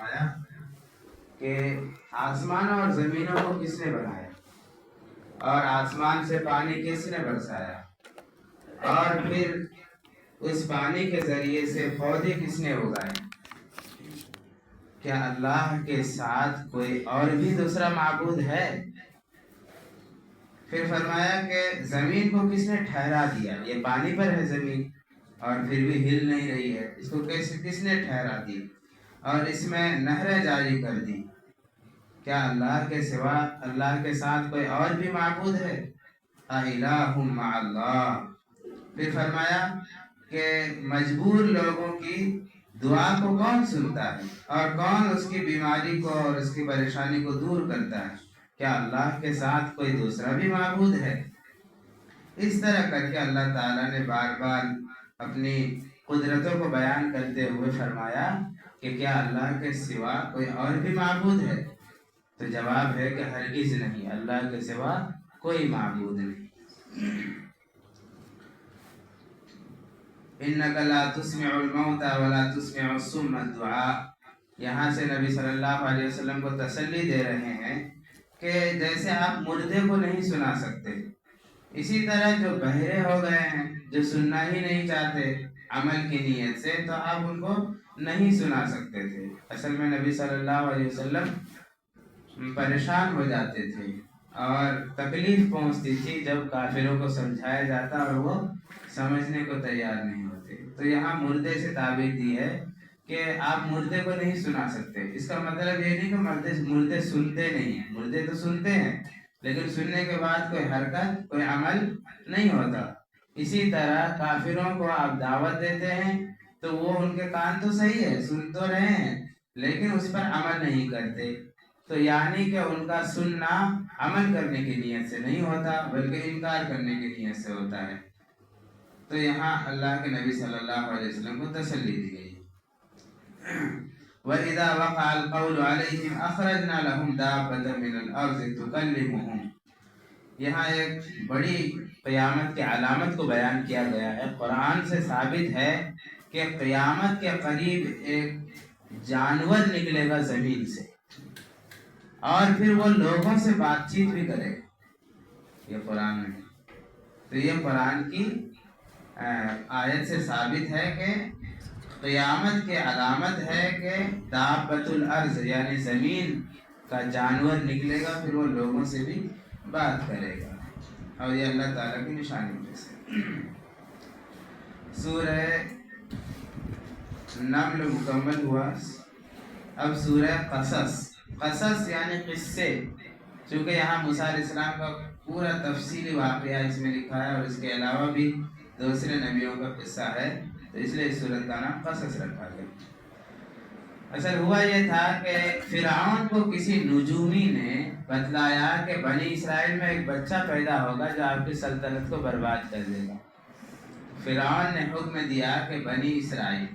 فرمایا کہ آسمانوں اور زمینوں کو کس نے بنایا، اور آسمان سے پانی کس نے برسایا، اور پھر اس پانی کے ذریعے سے پودے کس نے اگائے؟ کیا اللہ کے ساتھ کوئی اور بھی دوسرا معبود ہے؟ پھر فرمایا کہ زمین کو کس نے ٹھہرا دیا، یہ پانی پر ہے زمین اور پھر بھی ہل نہیں رہی ہے، اس کو کس نے ٹھہرا دی اور اس میں نہریں جاری کر دی؟ کیا اللہ کے سوا اللہ کے ساتھ کوئی اور بھی معبود ہے؟ اِلٰہٌ مع اللہ۔ پھر فرمایا کہ مجبور لوگوں کی دعا کو کون سنتا ہے اور کون اس کی بیماری کو اور اس کی پریشانی کو دور کرتا ہے؟ کیا اللہ کے ساتھ کوئی دوسرا بھی معبود ہے؟ اس طرح کر کے اللہ تعالیٰ نے بار بار اپنی قدرتوں کو بیان کرتے ہوئے فرمایا کہ کیا اللہ کے سوا کوئی اور بھی معبود ہے؟ تو جواب ہے کہ ہرگز نہیں، اللہ کے سوا کوئی معبود نہیں۔ اِنَّكَ لَا تُسْمِعُ الْمَوْتَى وَلَا تُسْمِعُ الصُّمَّ الدُّعَاءَ۔ یہاں سے نبی صلی اللہ علیہ وسلم کو تسلی دے رہے ہیں کہ جیسے آپ مردے کو نہیں سنا سکتے، اسی طرح جو بہرے ہو گئے ہیں، جو سننا ہی نہیں چاہتے عمل کی نیت سے، تو آپ ان کو نہیں سنا سکتے تھے۔ اصل میں نبی صلی اللہ علیہ وسلم پریشان ہو جاتے تھے اور تکلیف پہنچتی تھی جب کافروں کو سمجھایا جاتا اور وہ سمجھنے کو تیار نہیں ہوتے۔ تو یہاں مردے سے تعبیر دی ہے کہ آپ مردے کو نہیں سنا سکتے۔ اس کا مطلب یہ نہیں کہ مردے سنتے نہیں ہیں، مردے تو سنتے ہیں لیکن سننے کے بعد کوئی حرکت، کوئی عمل نہیں ہوتا۔ اسی طرح کافروں کو آپ دعوت دیتے ہیں تو وہ ان کے کان تو صحیح ہے، سن تو رہے ہیں لیکن اس پر عمل نہیں کرتے، تو یعنی کہ ان کا سننا عمل کرنے کی نیت سے نہیں ہوتا بلکہ انکار کرنے کی نیت سے ہوتا ہے۔ تو یہاں اللہ کے نبی صلی اللہ علیہ وسلم کو تسلی دی گئی۔ وَإِذَا وَقَعَ الْقَوْلُ عَلَيْهِمْ أَخْرَجْنَا لَهُمْ دَابَّةً مِّنَ الْأَرْضِ تُكَلِّمُهُمْ۔ یہاں ایک بڑی قیامت کی علامت کو بیان کیا گیا ہے۔ قرآن سے ثابت ہے کہ قیامت کے قریب ایک جانور نکلے گا زمین سے اور پھر وہ لوگوں سے بات چیت بھی کرے گا۔ یہ قرآن میں، تو یہ قرآن کی آیت سے ثابت ہے کہ قیامت کی علامت ہے کہ دابۃ الارض یعنی زمین کا جانور نکلے گا، پھر وہ لوگوں سے بھی بات کرے گا، اور یہ اللہ تعالیٰ کی نشانی میں سے۔ سورہ نمل مکمل ہوا، اب سورہ قصص یعنی قصے، چونکہ یہاں موسیٰ علیہ السلام کا پورا تفصیلی واقعہ اس میں لکھا ہے اور اس کے علاوہ بھی دوسرے نبیوں کا قصہ ہے، تو اس لیے اس سورت کا نام قصص رکھا گیا۔ اصل ہوا یہ تھا کہ فرعون کو کسی نجومی نے بتلایا کہ بنی اسرائیل میں ایک بچہ پیدا ہوگا جو آپ کی سلطنت کو برباد کر دے گا۔ فرعون نے حکم دیا کہ بنی اسرائیل،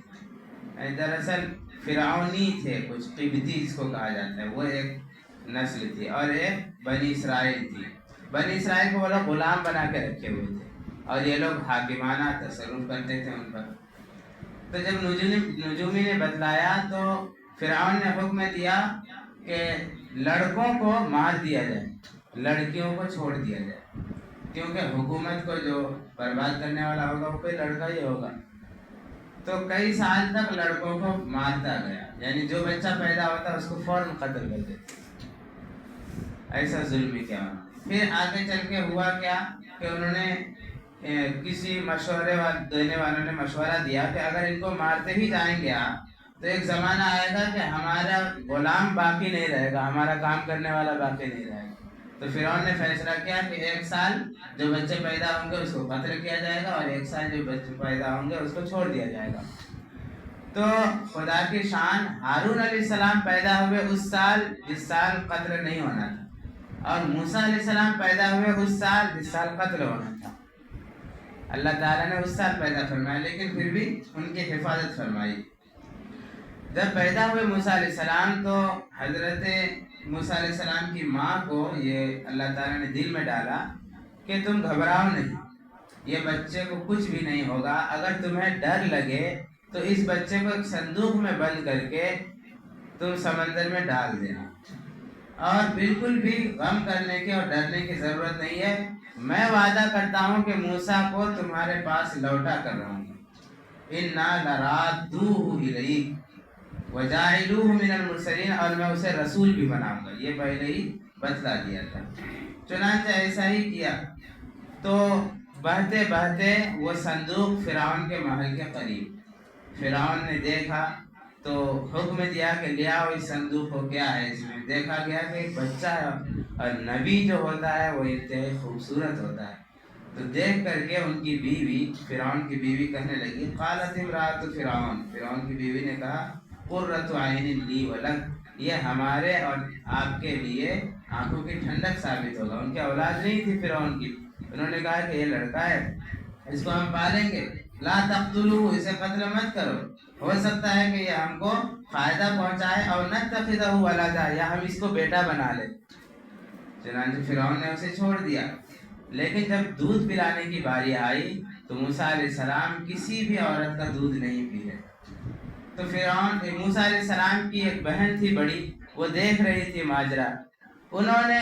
دراصل فرعونی تھے، کچھ قبطی جس کو کہا جاتا ہے، وہ ایک نسل تھی، اور ایک بنی اسرائیل تھی۔ بنی اسرائیل کو وہ لوگ غلام بنا کے رکھے ہوئے تھے اور یہ لوگ حاکمانہ تصرف کرتے تھے ان پر۔ تو جب نجومی نے بتلایا تو فرعون نے حکم دیا کہ لڑکوں کو مار دیا جائے، لڑکیوں کو چھوڑ دیا جائے، کیونکہ حکومت کو جو برباد کرنے والا ہوگا وہ کوئی لڑکا ہی ہوگا۔ تو کئی سال تک لڑکوں کو مارتا گیا، یعنی جو بچہ پیدا ہوتا اس کو فوراً قتل کر دیتے، ایسا ظلم کیا۔ پھر آگے چل کے ہوا کیا کہ انہوں نے کسی مشورے دینے والوں نے مشورہ دیا کہ اگر ان کو مارتے ہی جائیں گے تو ایک زمانہ آئے گا کہ ہمارا غلام باقی نہیں رہے گا، ہمارا کام کرنے والا باقی نہیں رہے گا۔ تو فرعون نے فیصلہ کیا کہ 1 سال جو بچے پیدا ہوں گے اس کو قتل کیا جائے گا اور 1 سال جو بچے پیدا ہوں گے اس کو چھوڑ دیا جائے گا۔ تو خدا کی شان، ہارون علیہ السلام پیدا ہوئے اس سال جس سال قتل نہیں ہونا تھا، اور موسیٰ علیہ السلام پیدا ہوئے اس سال جس سال قتل ہونا تھا۔ اللہ تعالیٰ نے اس سال پیدا فرمایا لیکن پھر بھی ان کی حفاظت فرمائی۔ جب پیدا ہوئے موسیٰ علیہ السلام تو حضرت موسیٰ علیہ السلام کی ماں کو یہ اللہ تعالیٰ نے دل میں ڈالا کہ تم گھبراؤ نہیں، یہ بچے کو کچھ بھی نہیں ہوگا، اگر تمہیں ڈر لگے تو اس بچے کو ایک صندوق میں بند کر کے تم سمندر میں ڈال دینا، اور بالکل بھی غم کرنے کی اور ڈرنے کی ضرورت نہیں ہے، میں وعدہ کرتا ہوں کہ موسیٰ کو تمہارے پاس لوٹا کر رہوں گا۔ اِنَّا لَرَادُّوهُ إِلَيْكَ وَجَاعِلُوهُ مِنَ الْمُرْسَلِينَ، اور میں اسے رسول بھی بناؤں گا، یہ پہلے ہی بتلا دیا تھا۔ چنانچہ ایسا ہی کیا، تو بہتے بہتے وہ صندوق فرعون کے محل کے قریب، فرعون نے دیکھا تو حکم دیا کہ لے آؤ اس صندوق کو، کیا ہے اس میں؟ دیکھا گیا کہ ایک بچہ ہے، اور نبی جو ہوتا ہے وہ انتہائی خوبصورت ہوتا ہے۔ تو دیکھ کر کے ان کی بیوی، فرعون کی بیوی کہنے لگی، قالت امرأۃ فرعون، فرعون کی بیوی نے کہا، قرۃ عین لی ولک، یہ ہمارے اور آپ کے لیے آنکھوں کی ٹھنڈک ثابت ہوگا۔ ان کی اولاد نہیں تھی فرعون کی، انہوں نے کہا کہ یہ لڑکا ہے، اس کو ہم پالیں گے، لا تقتلوہ، اسے قتل مت کرو، ہو سکتا ہے کہ یہ ہم کو فائدہ پہنچائے، اور نتخذہ ولدا، یا ہم اس کو بیٹا بنا لیں۔ چنانچہ فرعون نے اسے چھوڑ دیا۔ لیکن جب دودھ پلانے کی باری آئی تو موسیٰ علیہ السلام کسی بھی عورت کا دودھ نہیں پی رہے۔ تو فرعون، موسیٰ علیہ السلام کی ایک بہن تھی بڑی، وہ دیکھ رہی تھی ماجرا، انہوں نے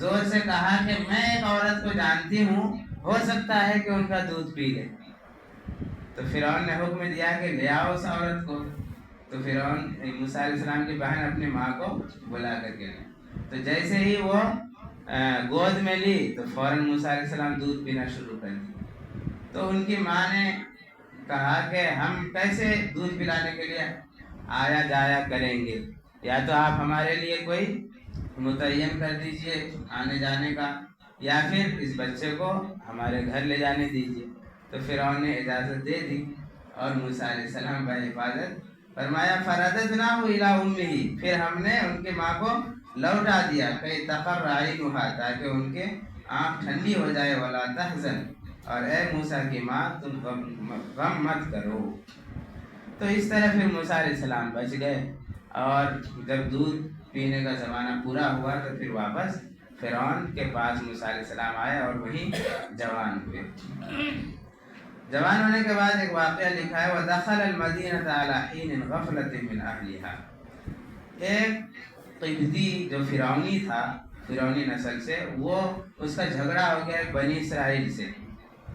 زور سے کہا کہ میں ایک عورت کو جانتی ہوں، ہو سکتا ہے کہ ان کا دودھ پی لے۔ تو فرعون نے حکم دیا کہ لے آؤ اس عورت کو۔ تو فرعون، موسیٰ علیہ السلام کی بہن اپنی ماں کو بلا کر کے، تو جیسے ہی وہ گود میں لی تو فوراً موسیٰ علیہ السلام دودھ پینا شروع کر دی۔ تو ان کی ماں نے کہا کہ ہم کیسے دودھ پلانے کے لیے آیا جایا کریں گے، یا تو آپ ہمارے لیے کوئی متعین کر دیجئے آنے جانے کا، یا پھر اس بچے کو ہمارے گھر لے جانے دیجئے۔ تو فرعون نے اجازت دے دی، اور موسیٰ علیہ السلام بحفاظت فرمایا، فرددناہ الی امہ، پھر ہم نے ان کی ماں کو لوٹا دیا، کہ تقر عینھا، تاکہ ان کے آنکھ ٹھنڈی ہو جائے، ولا تحزن، اور اے موسیٰ کی ماں تم غم مت کرو۔ تو اس طرح پھر موسیٰ علیہ السلام بچ گئے، اور جب دودھ پینے کا زمانہ پورا ہوا تو پھر واپس فرعون کے پاس موسیٰ علیہ السلام آئے، اور وہیں جوان ہوئے۔ جوان ہونے کے بعد ایک واقعہ لکھا ہے، وَدَخَلَ الْمَدِينَةَ عَلَى حِينٍ غَفْلَةٍ مِّنْ أَهْلِهَا، ایک قبطی جو فرعونی تھا، فرعونی نسل سے، وہ اس کا جھگڑا ہو گیا بنی اسرائیل سے۔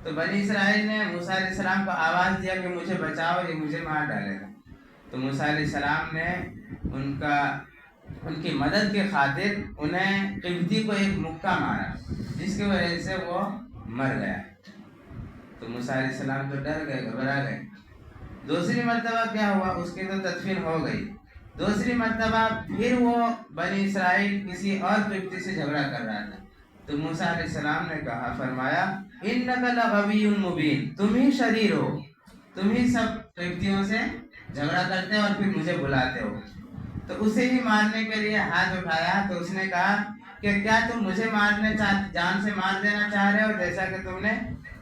تو بنی اسرائیل نے موسیٰ علیہ السلام کو آواز دیا کہ مجھے بچاؤ، یہ مجھے مار ڈالے گا۔ تو موسیٰ علیہ السلام نے ان کی مدد کے خاطر انہیں قبطی کو ایک مکہ مارا، جس کی وجہ سے وہ مر گیا۔ تو موسیٰ علیہ السلام تو ڈر گئے، گھبرا گئے۔ دوسری مرتبہ کیا ہوا، اس کی تو تدفین ہو گئی، دوسری مرتبہ پھر وہ بنی اسرائیل کسی اور قبطی سے جھگڑا کر رہا تھا۔ تو موسیٰ علیہ السلام نے کہا، فرمایا، اِنَّكَ لَغَوِيٌّ مُبِينٌ، تم ہی شریر ہو، تم ہی سب قبطیوں سے جھگڑا کرتے ہو اور پھر مجھے بلاتے ہو۔ تو اسے ہی مارنے کے لیے ہاتھ اٹھایا، تو اس نے کہا کہ کیا تم مجھے جان سے مار دینا چاہ رہے ہو، جیسا کہ تم نے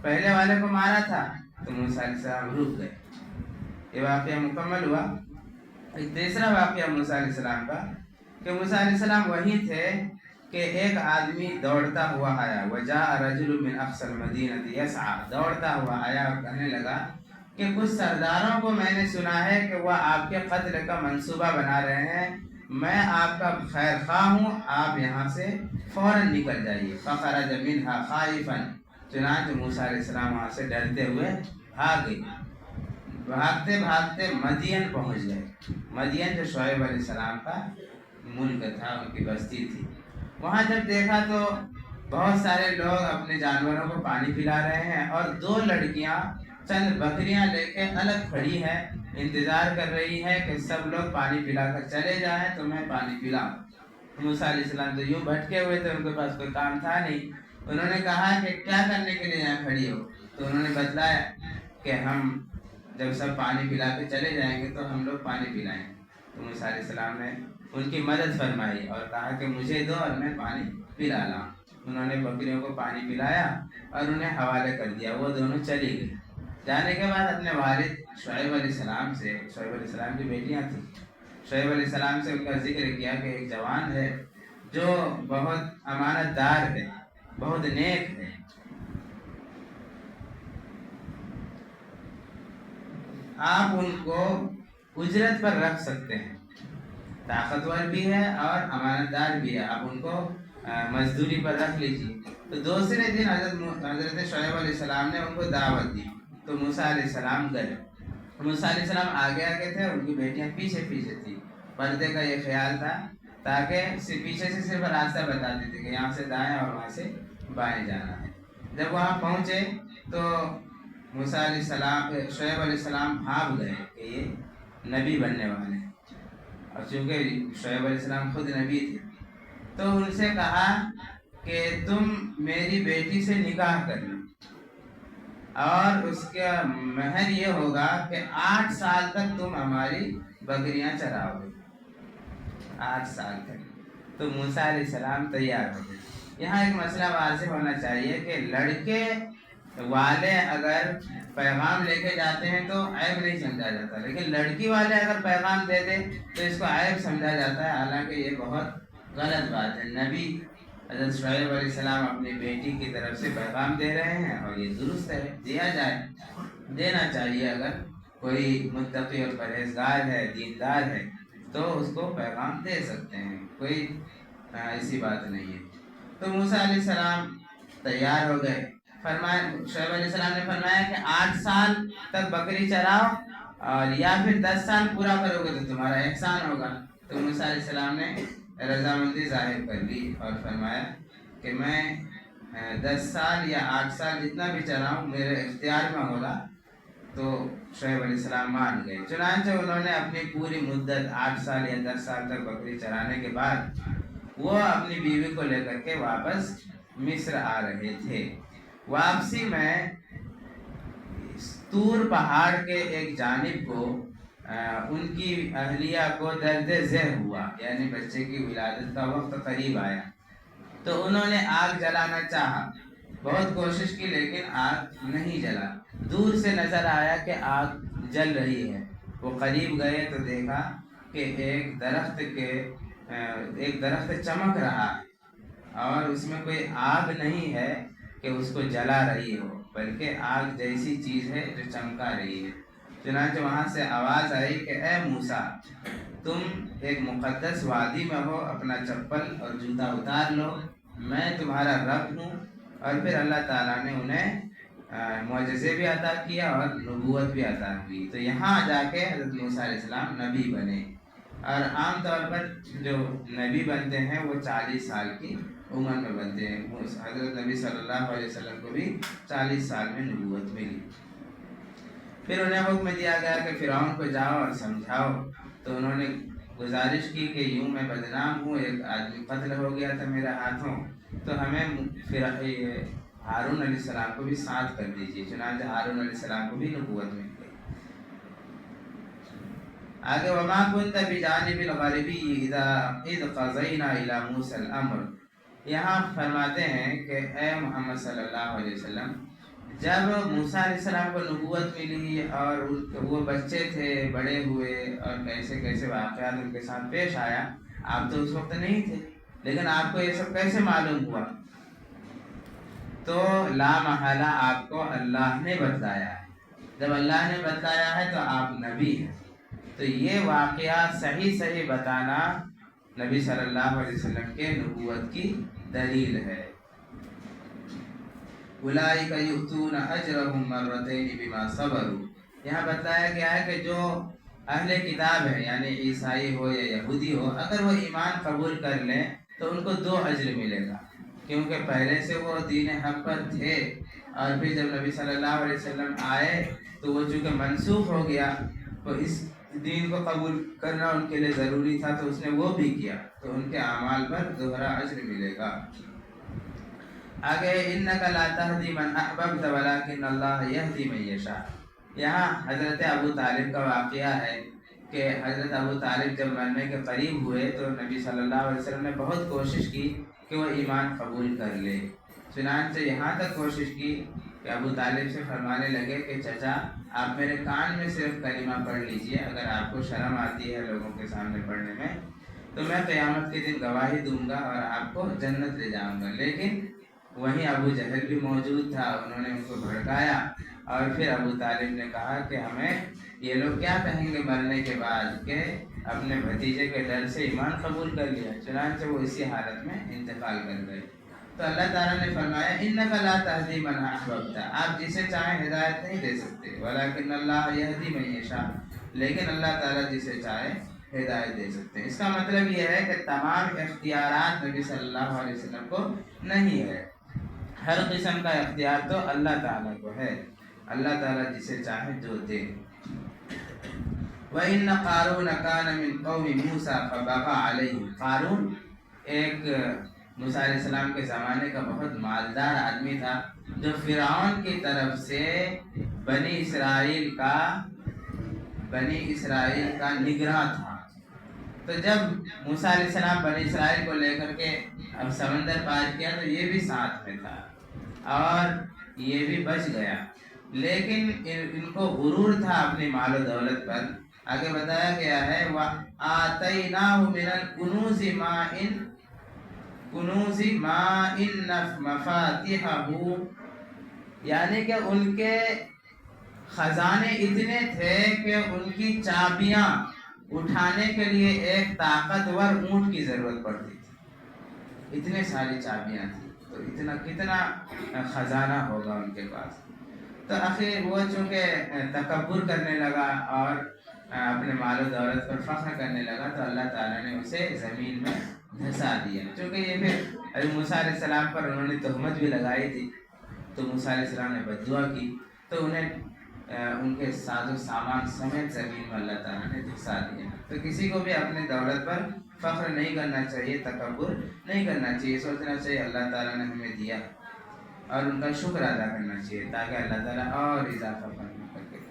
پہلے والے کو مارا تھا؟ تو موسیٰ علیہ السلام رک گئے۔ یہ واقعہ مکمل ہوا۔ ایک تیسرا واقعہ موسیٰ علیہ السلام کا، کہ موسیٰ علیہ السلام وہیں تھے کہ ایک آدمی دوڑتا ہوا آیا، وَجَاءَ رَجُلٌ مِّنْ أَقْصَى الْمَدِينَةِ يَسْعَىٰ، دوڑتا ہوا آیا اور کہنے لگا کہ کچھ سرداروں کو میں نے سنا ہے کہ وہ آپ کے قتل کا منصوبہ بنا رہے ہیں، میں آپ کا خیر خواہ ہوں، آپ یہاں سے فوراً نکل جائیے۔ فَخَرَجَ مِنْهَا خَائِفًا، چنانچہ موسیٰ علیہ السلام وہاں سے ڈرتے ہوئے بھاگ گئے۔ بھاگتے بھاگتے مدین پہنچ گئے۔ مدین جو شعیب علیہ السلام کا ملک تھا، ان کی بستی تھی۔ وہاں جب دیکھا تو بہت سارے لوگ اپنے جانوروں کو پانی پلا رہے ہیں، اور دو لڑکیاں چند بکریاں لے کے الگ کھڑی ہیں، انتظار کر رہی ہے کہ سب لوگ پانی پلا کر چلے جائیں تو میں پانی پلاؤں۔ موسیٰ علیہ السلام تو یوں بھٹکے ہوئے تھے، ان کے پاس کوئی کام تھا نہیں۔ انہوں نے کہا کہ کیا کرنے کے لیے یہاں کھڑی ہو؟ تو انہوں نے بتلایا کہ ہم جب سب پانی پلا کے چلے جائیں گے تو ہم لوگ پانی پلائیں گے۔ تو موسیٰ علیہ السلام نے ان کی مدد فرمائی اور کہا کہ مجھے دو اور میں پانی پلا لاؤں۔ انہوں نے بکریوں کو پانی پلایا اور انہیں حوالے کر دیا، وہ دونوں چلی گئی۔ جانے کے بعد اپنے والد شعیب علیہ السلام سے، شعیب علیہ السلام کی بیٹیاں تھیں، شعیب علیہ السلام سے ان کا ذکر کیا کہ ایک جوان ہے جو بہت امانت دار ہے، بہت نیک ہے، آپ ان کو اجرت پر رکھ سکتے ہیں۔ طاقتور بھی ہے اور امانت دار بھی ہے، آپ ان کو مزدوری پر رکھ لیجیے۔ تو دوسرے دن حضرت شعیب علیہ السلام نے ان کو دعوت دی، تو موسیٰ علیہ السلام گئے۔ موسیٰ علیہ السلام آگے آگے تھے، ان کی بیٹیاں پیچھے پیچھے تھی۔ پردے کا یہ خیال تھا تاکہ پیچھے سے صرف راستہ بتاتے تھے کہ یہاں سے دائیں اور وہاں سے بائیں جانا ہے۔ جب وہاں پہنچے تو موسیٰ علیہ السلام شعیب علیہ السلام بھاگ گئے کہ یہ نبی بننے والے ہیں، اور چونکہ شعیب علیہ السلام خود نبی تھے، تو ان سے کہا کہ تم میری بیٹی سے نکاح کر لو، اور اس کا مہر یہ ہوگا کہ 8 سال تک تم ہماری بکریاں چراؤ گے، 8 سال تک۔ تو موسیٰ علیہ السلام تیار ہو گئے۔ یہاں ایک مسئلہ واضح ہونا چاہیے کہ لڑکے والے اگر پیغام لے کے جاتے ہیں تو عیب نہیں سمجھا جاتا، لیکن لڑکی والے اگر پیغام دے دے تو اس کو عیب سمجھا جاتا ہے، حالانکہ یہ بہت غلط بات ہے۔ نبی حضرت شعیب علیہ السلام اپنی بیٹی کی طرف سے پیغام دے رہے ہیں، اور یہ درست ہے، دیا جائے، دینا چاہیے۔ اگر کوئی متقی اور پرہیزگار ہے، دیندار ہے، تو اس کو پیغام دے سکتے ہیں، کوئی ایسی بات نہیں ہے۔ تو موسیٰ علیہ السلام تیار ہو گئے۔ شعیب علیہ السلام نے فرمایا کہ 8 سال تک بکری چراؤ، اور یا پھر 10 سال پورا کرو گے تو تمہارا احسان ہوگا۔ تو موسیٰ علیہ السلام نے رضامندی ظاہر کر لی اور فرمایا کہ میں 10 سال یا 8 سال جتنا بھی چراؤں میرے اختیار میں ہوگا۔ تو شعیب علیہ السلام مان گئے۔ چنانچہ انہوں نے اپنی پوری مدت 8 سال یا 10 سال تک بکری چرانے کے بعد وہ اپنی بیوی کو لے کر کے واپس مصر آ رہے تھے۔ واپسی میں طور پہاڑ کے ایک جانب کو ان کی اہلیہ کو درد ذہ ہوا، یعنی بچے کی ولادت کا وقت قریب آیا، تو انہوں نے آگ جلانا چاہا، بہت کوشش کی لیکن آگ نہیں جلا۔ دور سے نظر آیا کہ آگ جل رہی ہے، وہ قریب گئے تو دیکھا کہ ایک درخت چمک رہا ہے، اور اس میں کوئی آگ نہیں ہے کہ اس کو جلا رہی ہو، بلکہ آگ جیسی چیز ہے جو چمکا رہی ہے۔ چنانچہ وہاں سے آواز آئی کہ اے موسیٰ، تم ایک مقدس وادی میں ہو، اپنا چپل اور جوتا اتار لو، میں تمہارا رب ہوں۔ اور پھر اللہ تعالیٰ نے انہیں معجزے بھی عطا کیا اور نبوت بھی عطا کی، تو یہاں جا کے حضرت موسیٰ علیہ السلام نبی بنے۔ اور عام طور پر جو نبی بنتے ہیں وہ 40 سال کی عمر میں بنتے ہیں۔ حضرت نبی صلی اللہ علیہ وسلم کو بھی 40 سال میں نبوت ملی۔ پھر انہیں حکم دیا گیا کہ فرعون کو جاؤ اور سمجھاؤ، تو انہوں نے گزارش کی کہ یوں میں بدنام ہوں، ایک آدمی قتل ہو گیا تھا میرے ہاتھوں، تو ہمیں ہارون علیہ السلام کو بھی ساتھ کر دیجیے۔ چنانچہ ہارون علیہ السلام کو بھی نبوت مل گئی۔ آگے وما كنت بجانب الغربی اذ قضینا الی موسیٰ الامر، یہاں فرماتے ہیں کہ اے محمد صلی اللہ علیہ وسلم، جب موسیٰ علیہ السلام کو نبوت ملی اور وہ بچے تھے، بڑے ہوئے، اور کیسے کیسے واقعات ان کے ساتھ پیش آیا، آپ تو اس وقت نہیں تھے، لیکن آپ کو یہ سب کیسے معلوم ہوا؟ تو لا محالہ آپ کو اللہ نے بتلایا ہے، جب اللہ نے بتلایا ہے تو آپ نبی ہیں۔ تو یہ واقعہ صحیح صحیح بتانا نبی صلی اللہ علیہ وسلم کے نبوت کی دلیل ہے۔ اولئک یؤتون اجرهم مرتین بما صبروا، یہاں بتایا گیا ہے کہ جو اہل کتاب ہے، یعنی عیسائی ہو یا یہودی ہو، اگر وہ ایمان قبول کر لیں تو ان کو 2 اجر ملے گا، کیونکہ پہلے سے وہ دین حق پر تھے، اور پھر جب نبی صلی اللہ علیہ وسلم آئے تو وہ چونکہ منسوخ ہو گیا، تو اس دین کو قبول کرنا ان کے لیے ضروری تھا، تو اس نے وہ بھی کیا، تو ان کے اعمال پر 2 اجر ملے گا۔ آگے انک لا تہدی من احببت ولکن اللہ یہدی من یشاء، یہاں حضرت ابو طالب کا واقعہ ہے کہ حضرت ابو طالب جب مرنے کے قریب ہوئے تو نبی صلی اللہ علیہ وسلم نے بہت کوشش کی کہ وہ ایمان قبول کر لے، چنانچہ یہاں تک کوشش کی کہ ابو طالب سے فرمانے لگے کہ چچا آپ میرے کان میں صرف کلمہ پڑھ لیجئے، اگر آپ کو شرم آتی ہے لوگوں کے سامنے پڑھنے میں تو میں قیامت کے دن گواہی دوں گا اور آپ کو جنت لے جاؤں گا۔ لیکن وہیں ابو جہل بھی موجود تھا، انہوں نے ان کو بھڑکایا، اور پھر ابو طالب نے کہا کہ ہمیں یہ لوگ کیا کہیں گے مرنے کے بعد کہ اپنے بھتیجے کے ڈر سے ایمان قبول کر لیا، چنانچہ وہ اسی حالت میں انتقال کر گئے۔ تو اللہ تعالیٰ نے فرمایا انک لا تہدی من احببت، آپ جسے چاہیں ہدایت نہیں دے سکتے، ولکن اللہ یہدی من یشاء، لیکن اللہ تعالیٰ جسے چاہے ہدایت دے سکتے ہیں۔ اس کا مطلب یہ ہے کہ تمام اختیارات نبی صلی اللہ علیہ وسلم کو نہیں ہے، ہر قسم کا اختیار تو اللہ تعالیٰ کو ہے، اللہ تعالیٰ جسے چاہے جو دے۔ وَإِنَّ قَارُونَ كَانَ مِن قَوْمِ مُوسَىٰ فَبَغَىٰ عَلَيْهِمْ، قارون ایک موسیٰ علیہ السلام کے زمانے کا بہت مالدار آدمی تھا، جو فرعون کی طرف سے بنی اسرائیل کا نگراں تھا۔ تو جب موسیٰ علیہ السلام بنی اسرائیل کو لے کر کے اب سمندر پار کیا تو یہ بھی ساتھ میں تھا اور یہ بھی بچ گیا، لیکن ان کو غرور تھا اپنی مال و دولت پر۔ آگے بتایا گیا ہے وَآتَيْنَاهُ مِنَ الْكُنُوزِ مَا إِنَّ مَفَاتِحَهُ، یعنی کہ ان کے خزانے اتنے تھے کہ ان کی چابیاں اٹھانے کے لیے ایک طاقتور اونٹ کی ضرورت پڑتی تھی، اتنے ساری چابیاں تھیں، تو کتنا خزانہ ہوگا ان کے پاس۔ تو آخر وہ چونکہ تکبر کرنے لگا اور اپنے مال و دولت پر فخر کرنے لگا تو اللہ تعالیٰ نے اسے زمین میں دھسا دیا۔ چونکہ یہ پھر موسیٰ علیہ السلام پر انہوں نے تہمت بھی لگائی تھی، تو موسیٰ علیہ السلام نے بد دعا کی تو انہیں ان کے ساز و سامان سمیت زمین میں اللہ تعالیٰ نے دھسا دیا۔ تو کسی کو بھی اپنے دولت پر فخر نہیں کرنا چاہیے، تکبر نہیں کرنا چاہیے، سوچنا چاہیے اللہ تعالیٰ نے ہمیں دیا اور ان کا شکر ادا کرنا چاہیے تاکہ اللہ تعالیٰ اور اضافہ فرما کر کے دے۔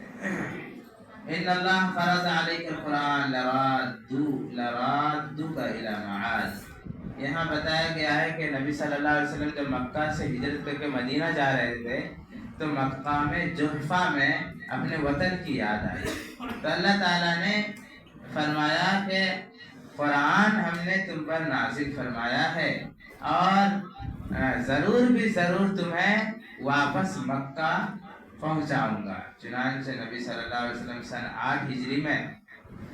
ان اللہ فرض علیک القرآن لرادک الی معاد، یہاں بتایا گیا ہے کہ نبی صلی اللہ علیہ وسلم جب مکہ سے ہجرت کر کے مدینہ جا رہے تھے تو مکہ میں جحفہ میں اپنے وطن کی یاد آئی، تو اللہ تعالیٰ نے فرمایا کہ قرآن ہم نے تم پر نازل فرمایا ہے اور ضرور بھی ضرور تمہیں واپس مکہ پہنچاؤں گا۔ چنانچہ نبی صلی اللہ علیہ وسلم سن 8 ہجری میں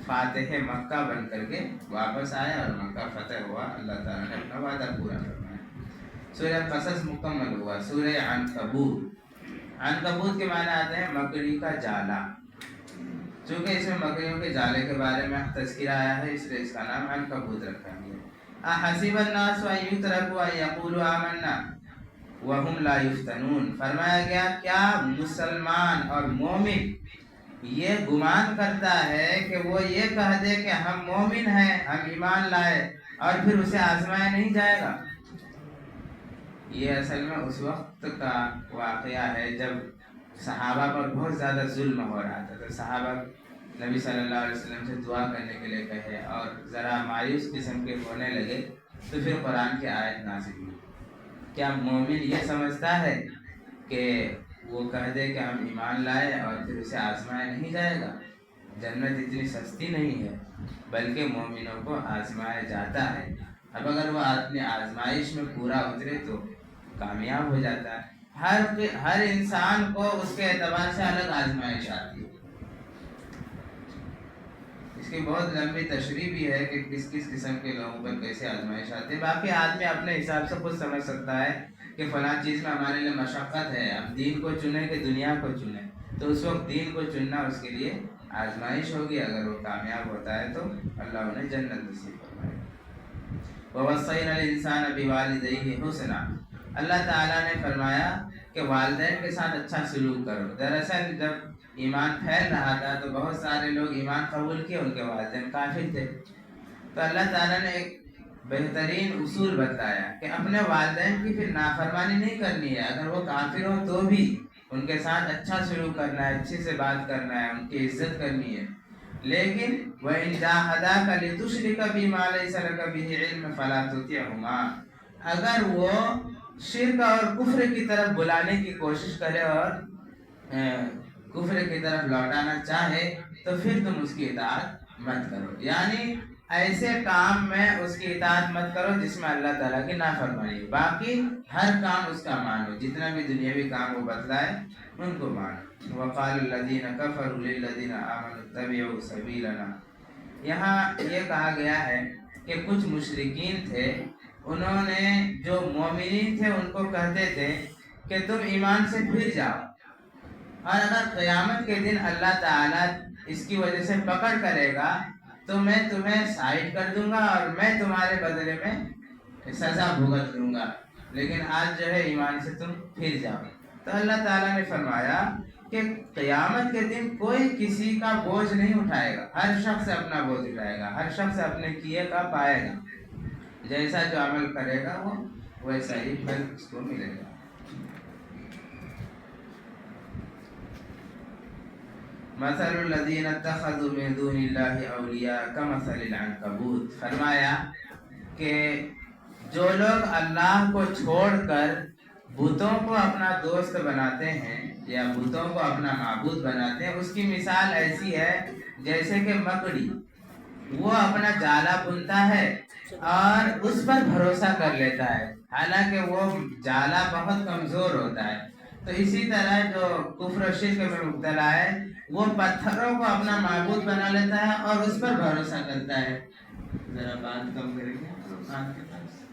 فاتح مکہ بن کر کے واپس آئے اور مکہ فتح ہوا، اللہ تعالیٰ نے اپنا وعدہ پورا فرمایا۔ سورہ قصص مکمل ہوا۔ سورہ عنکبوت کے معنی آتے ہیں مکڑی کا جالا، چونکہ اس میں مکڑیوں کے جالے کے بارے میں تذکرہ آیا ہے اس لیے اس کا نام عنکبوت رکھا گیا۔ احسب الناس ان یترکوا ان یقولوا آمنا وَهُمْ لَا يُفْتَنُونَ، فرمایا گیا کیا مسلمان اور مومن یہ گمان کرتا ہے کہ وہ یہ کہہ دے کہ ہم مومن ہیں، ہم ایمان لائے اور پھر اسے آزمایا نہیں جائے گا؟ یہ اصل میں اس وقت کا واقعہ ہے جب صحابہ پر بہت زیادہ ظلم ہو رہا تھا، تو صحابہ نبی صلی اللہ علیہ وسلم سے دعا کرنے کے لیے کہے اور ذرا مایوس قسم کے ہونے لگے تو پھر قرآن کی آیت نازل ہوئی۔ کیا مومن یہ سمجھتا ہے کہ وہ کہہ دے کہ ہم ایمان لائے اور پھر اسے آزمایا نہیں جائے گا؟ جنت اتنی سستی نہیں ہے، بلکہ مومنوں کو آزمایا جاتا ہے۔ اب اگر وہ اپنی آزمائش میں پورا اترے تو کامیاب ہو جاتا ہے۔ ہر انسان کو اس کے اعتبار سے الگ آزمائش آتی ہے، اس کی بہت لمبی تشریح بھی ہے کہ کس کس قسم کے لوگوں پر کیسے آزمائش آتی ہے۔ باقی آدمی اپنے حساب سے خود سمجھ سکتا ہے کہ فلاں چیز میں ہمارے لیے مشقت ہے، اب دین کو چنے کہ دنیا کو چنے، تو اس وقت دین کو چننا اس کے لیے آزمائش ہوگی۔ اگر وہ کامیاب ہوتا ہے تو اللہ انہیں جنت نصیب فرمائے۔ وَوَصَّيْنَا الْإِنسَانَ بِوَالِدَيْهِ حُسْنًا، اللہ تعالیٰ نے فرمایا کہ والدین کے ساتھ اچھا سلوک کرو۔ دراصل جب ایمان پھیل رہا تھا تو بہت سارے لوگ ایمان قبول کیے، ان کے والدین کافر تھے، تو اللہ تعالیٰ نے ایک بہترین اصول بتایا کہ اپنے والدین کی پھر نافرمانی نہیں کرنی ہے، اگر وہ کافر ہو تو بھی ان کے ساتھ اچھا سلوک کرنا ہے، اچھے سے بات کرنا ہے، ان کی عزت کرنی ہے۔ لیکن وَإِن جَاهَدَاكَ لِتُشْرِكَ بِي مَا لَيْسَ لَكَ بِهِ عِلْمٌ فَلَا تُطِعْهُمَا، اگر وہ شرک اور کفر کی طرف بلانے کی کوشش کرے اور کفر کی طرف لوٹانا چاہے تو پھر تم اس کی اطاعت مت کرو، یعنی ایسے کام میں اس کی اطاعت مت کرو جس میں اللہ تعالیٰ کی نافرمانی ہو، باقی ہر کام اس کا مانو، جتنا بھی دنیاوی کام وہ بتلائے ان کو مانو۔ وَقَالَ الَّذِينَ كَفَرُوا لِلَّذِينَ آمَنُوا اتَّبِعُوا سَبِيلَنَا یہاں یہ کہا گیا ہے کہ کچھ مشرکین تھے، انہوں نے جو مومنین تھے ان کو کہتے تھے کہ تم ایمان سے پھر جاؤ، اور اگر قیامت کے دن اللہ تعالیٰ اس کی وجہ سے پکڑ کرے گا تو میں تمہیں سائڈ کر دوں گا اور میں تمہارے بدلے میں سزا بھگت دوں گا، لیکن آج جو ہے ایمان سے تم پھر جاؤ۔ تو اللہ تعالیٰ نے فرمایا کہ قیامت کے دن کوئی کسی کا بوجھ نہیں اٹھائے گا، ہر شخص اپنا بوجھ اٹھائے گا، ہر شخص اپنے کیے کا پائے گا، جیسا جو عمل کرے گا وہ ویسا ہی پھل اس کو ملے گا۔ مثل الذین اتخذوا من دون اللہ اولیاء کمثل العنکبوت، فرمایا کہ جو لوگ اللہ کو چھوڑ کر بتوں کو اپنا دوست بناتے ہیں یا بتوں کو اپنا معبود بناتے ہیں، اس کی مثال ایسی ہے جیسے کہ مکڑی، وہ اپنا جالا بنتا ہے اور اس پر بھروسہ کر لیتا ہے، حالانکہ وہ جالا بہت کمزور ہوتا ہے۔ تو اسی طرح جو کفر و شرک میں مبتلا ہے وہ پتھروں کو اپنا معبود بنا لیتا ہے اور اس پر بھروسہ کرتا ہے۔ ذرا بات کم کریں گے آپ کے پاس۔